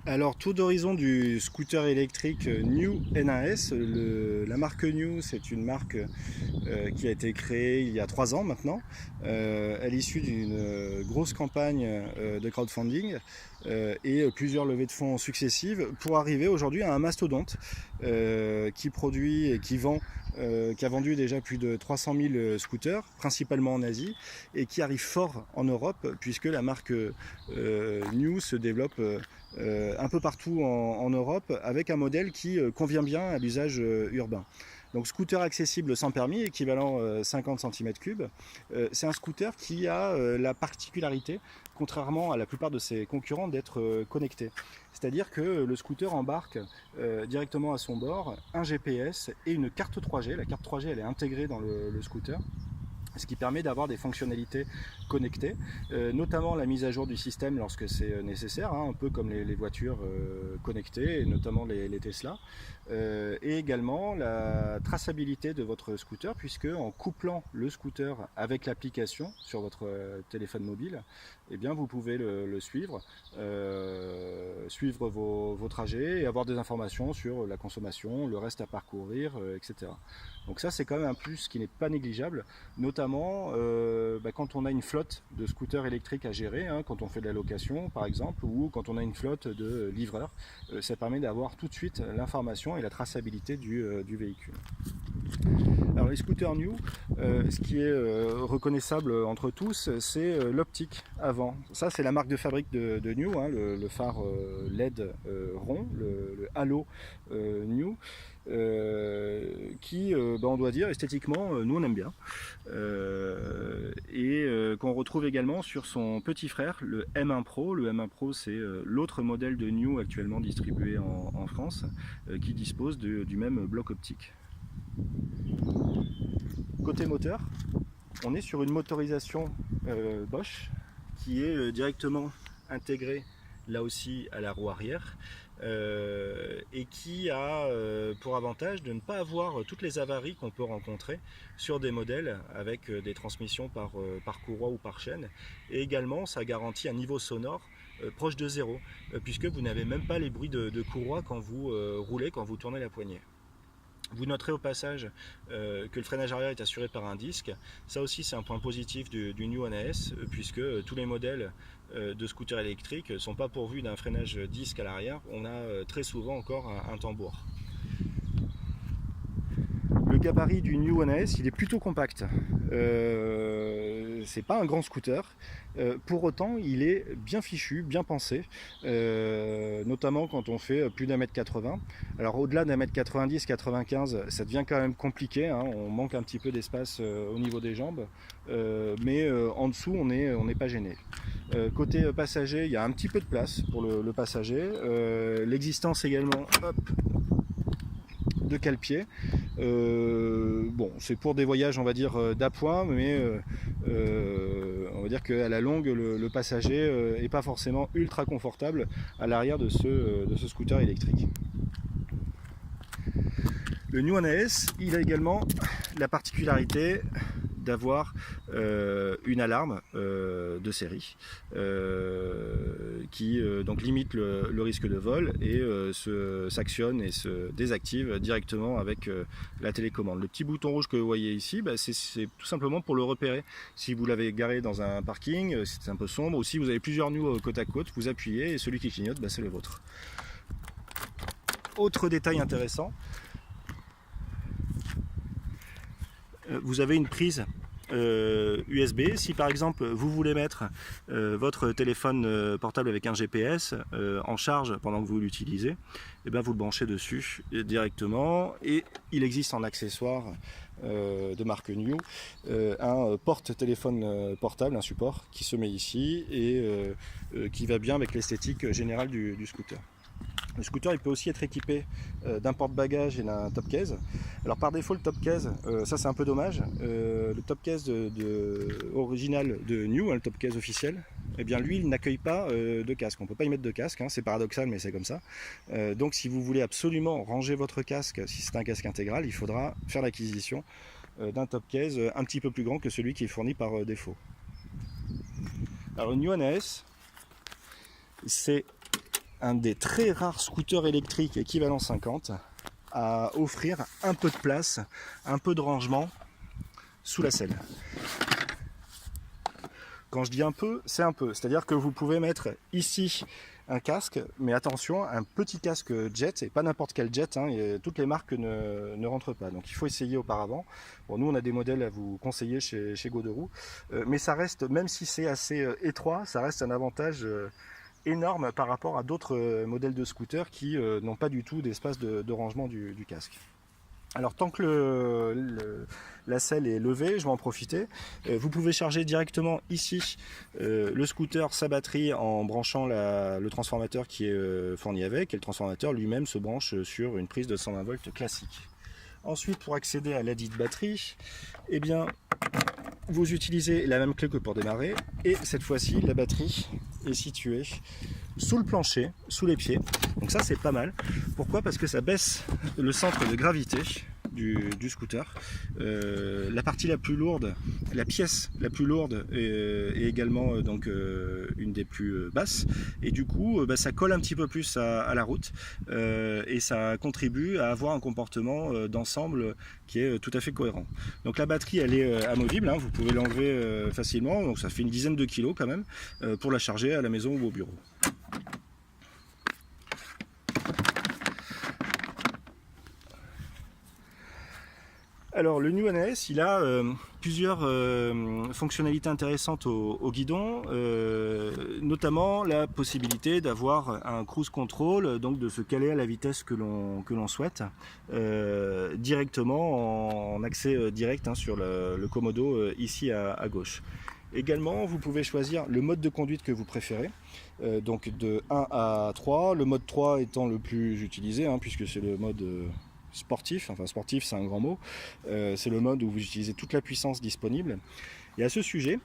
Alors, tour d'horizon du scooter électrique New NAS. La marque New, c'est une marque qui a été créée il y a 3 ans maintenant, à l'issue d'une grosse campagne de crowdfunding et plusieurs levées de fonds successives pour arriver aujourd'hui à un mastodonte qui produit et qui vend qui a vendu déjà plus de 300 000 scooters, principalement en Asie, et qui arrive fort en Europe, puisque la marque New se développe un peu partout en Europe, avec un modèle qui convient bien à l'usage urbain. Donc scooter accessible sans permis, équivalent 50 cm3. C'est un scooter qui a la particularité, contrairement à la plupart de ses concurrents, d'être connecté. C'est-à-dire que le scooter embarque directement à son bord un GPS et une carte 3G. La carte 3G, elle est intégrée dans le scooter, ce qui permet d'avoir des fonctionnalités connectées, notamment la mise à jour du système lorsque c'est nécessaire, hein, un peu comme les voitures connectées, et notamment les Tesla, et également la traçabilité de votre scooter, puisque en couplant le scooter avec l'application sur votre téléphone mobile, eh bien, vous pouvez le suivre, suivre vos trajets et avoir des informations sur la consommation, le reste à parcourir, etc. Donc ça, c'est quand même un plus qui n'est pas négligeable, notamment quand on a une flotte de scooters électriques à gérer, hein, quand on fait de la location par exemple, ou quand on a une flotte de livreurs. Ça permet d'avoir tout de suite l'information et la traçabilité du véhicule. Alors les scooters New, ce qui est reconnaissable entre tous, c'est l'optique avant. Ça, c'est la marque de fabrique de New, hein, le phare LED rond, le halo New. Qui, on doit dire, esthétiquement, nous on aime bien. Qu'on retrouve également sur son petit frère, le M1 Pro. Le M1 Pro, c'est l'autre modèle de New actuellement distribué en France, qui dispose du même bloc optique. Côté moteur, on est sur une motorisation Bosch qui est directement intégrée là aussi à la roue arrière, et qui a pour avantage de ne pas avoir toutes les avaries qu'on peut rencontrer sur des modèles avec des transmissions par courroie ou par chaîne. Et également, ça garantit un niveau sonore proche de zéro, puisque vous n'avez même pas les bruits de courroie quand vous roulez, quand vous tournez la poignée. Vous noterez au passage que le freinage arrière est assuré par un disque. Ça aussi, c'est un point positif du New NAS, puisque tous les modèles de scooters électriques ne sont pas pourvus d'un freinage disque à l'arrière. On a très souvent encore un tambour. Le gabarit du New NAS, il est plutôt compact. C'est pas un grand scooter. Pour autant, il est bien fichu, bien pensé, notamment quand on fait plus d'1m80. Alors au-delà d'1m90, 95, ça devient quand même compliqué, hein, on manque un petit peu d'espace au niveau des jambes, mais en dessous, on n'est pas gêné. Côté passager, il y a un petit peu de place pour le passager. L'existence également, hop, de cale-pied. Bon, c'est pour des voyages, on va dire, d'appoint, mais on va dire qu'à la longue, le passager n'est pas forcément ultra confortable à l'arrière de ce scooter électrique. Le New NAS, il a également la particularité d'avoir une alarme de série qui donc limite le risque de vol et s'actionne et se désactive directement avec la télécommande. Le petit bouton rouge que vous voyez ici, c'est tout simplement pour le repérer. Si vous l'avez garé dans un parking, c'est un peu sombre, ou si vous avez plusieurs New côte à côte, vous appuyez et celui qui clignote, c'est le vôtre. Autre détail intéressant, vous avez une prise USB. Si par exemple vous voulez mettre votre téléphone portable avec un GPS en charge pendant que vous l'utilisez, et bien vous le branchez dessus directement, et il existe en accessoire de marque New un porte-téléphone portable, un support qui se met ici et qui va bien avec l'esthétique générale du scooter. Le scooter, il peut aussi être équipé d'un porte-bagages et d'un top case. Alors par défaut, le top case, ça c'est un peu dommage. Le top case original de New, le top case officiel, eh bien lui, il n'accueille pas de casque. On ne peut pas y mettre de casque, hein, c'est paradoxal, mais c'est comme ça. Donc si vous voulez absolument ranger votre casque, si c'est un casque intégral, il faudra faire l'acquisition d'un top case un petit peu plus grand que celui qui est fourni par défaut. Alors le New NAS, c'est un des très rares scooters électriques équivalent 50 à offrir un peu de place, un peu de rangement sous la selle. Quand je dis un peu, c'est un peu. C'est-à-dire que vous pouvez mettre ici un casque, mais attention, un petit casque jet, et pas n'importe quel jet, hein, et toutes les marques ne rentrent pas. Donc il faut essayer auparavant. Bon, nous, on a des modèles à vous conseiller chez Gauderoux, mais ça reste, même si c'est assez étroit, ça reste un avantage énorme par rapport à d'autres modèles de scooters qui n'ont pas du tout d'espace de rangement du casque. Alors tant que la selle est levée, je vais en profiter. Vous pouvez charger directement ici le scooter, sa batterie en branchant le transformateur qui est fourni avec, et le transformateur lui-même se branche sur une prise de 120 volts classique. Ensuite, pour accéder à la dite batterie, eh bien, vous utilisez la même clé que pour démarrer, et cette fois-ci la batterie est située sous le plancher, sous les pieds. Donc ça c'est pas mal. Pourquoi? Parce que ça baisse le centre de gravité du scooter. La partie la plus lourde, la pièce la plus lourde est également donc une des plus basses, et du coup ça colle un petit peu plus à la route, et ça contribue à avoir un comportement d'ensemble qui est tout à fait cohérent. Donc la batterie elle est amovible, hein, vous pouvez l'enlever facilement, donc ça fait une dizaine de kilos quand même, pour la charger à la maison ou au bureau. Alors le New NAS, il a plusieurs fonctionnalités intéressantes au guidon, notamment la possibilité d'avoir un cruise control, donc de se caler à la vitesse que l'on souhaite, directement en accès direct, hein, sur le commodo ici à gauche. Également, vous pouvez choisir le mode de conduite que vous préférez, donc de 1 à 3, le mode 3 étant le plus utilisé, hein, puisque c'est le mode sportif, enfin sportif c'est un grand mot, c'est le mode où vous utilisez toute la puissance disponible. Et à ce sujet,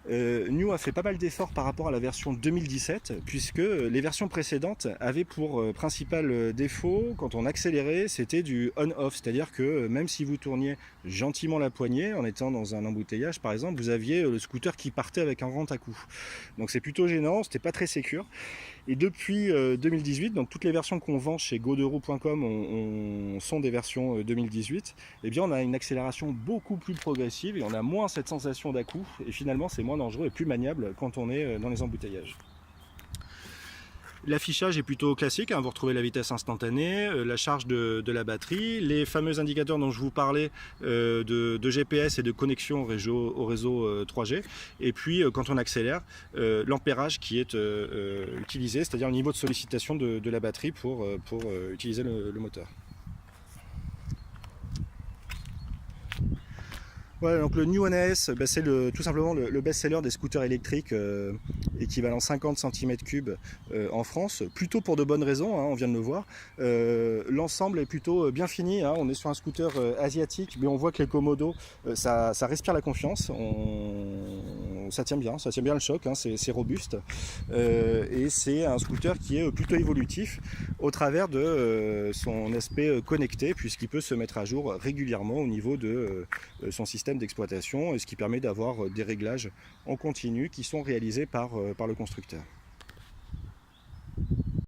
New a fait pas mal d'efforts par rapport à la version 2017, puisque les versions précédentes avaient pour principal défaut, quand on accélérait, c'était du on-off, c'est-à-dire que même si vous tourniez gentiment la poignée, en étant dans un embouteillage par exemple, vous aviez le scooter qui partait avec un rent à coup. Donc c'est plutôt gênant, c'était pas très sécure. Et depuis 2018, donc toutes les versions qu'on vend chez Gauderoux.com sont des versions 2018, eh bien on a une accélération beaucoup plus progressive et on a moins cette sensation d'à-coup, et finalement c'est moins dangereux et plus maniable quand on est dans les embouteillages. L'affichage est plutôt classique, hein, vous retrouvez la vitesse instantanée, la charge de la batterie, les fameux indicateurs dont je vous parlais de GPS et de connexion au réseau 3G, et puis quand on accélère, l'ampérage qui est utilisé, c'est-à-dire le niveau de sollicitation de la batterie pour utiliser le moteur. Voilà, donc le New NAS, c'est tout simplement le best-seller des scooters électriques équivalent 50 cm3 en France, plutôt pour de bonnes raisons, hein, on vient de le voir. L'ensemble est plutôt bien fini, hein, on est sur un scooter asiatique, mais on voit que les commodos, ça respire la confiance, ça tient bien le choc, hein, c'est robuste, et c'est un scooter qui est plutôt évolutif au travers de son aspect connecté, puisqu'il peut se mettre à jour régulièrement au niveau de son système d'exploitation, et ce qui permet d'avoir des réglages en continu qui sont réalisés par le constructeur.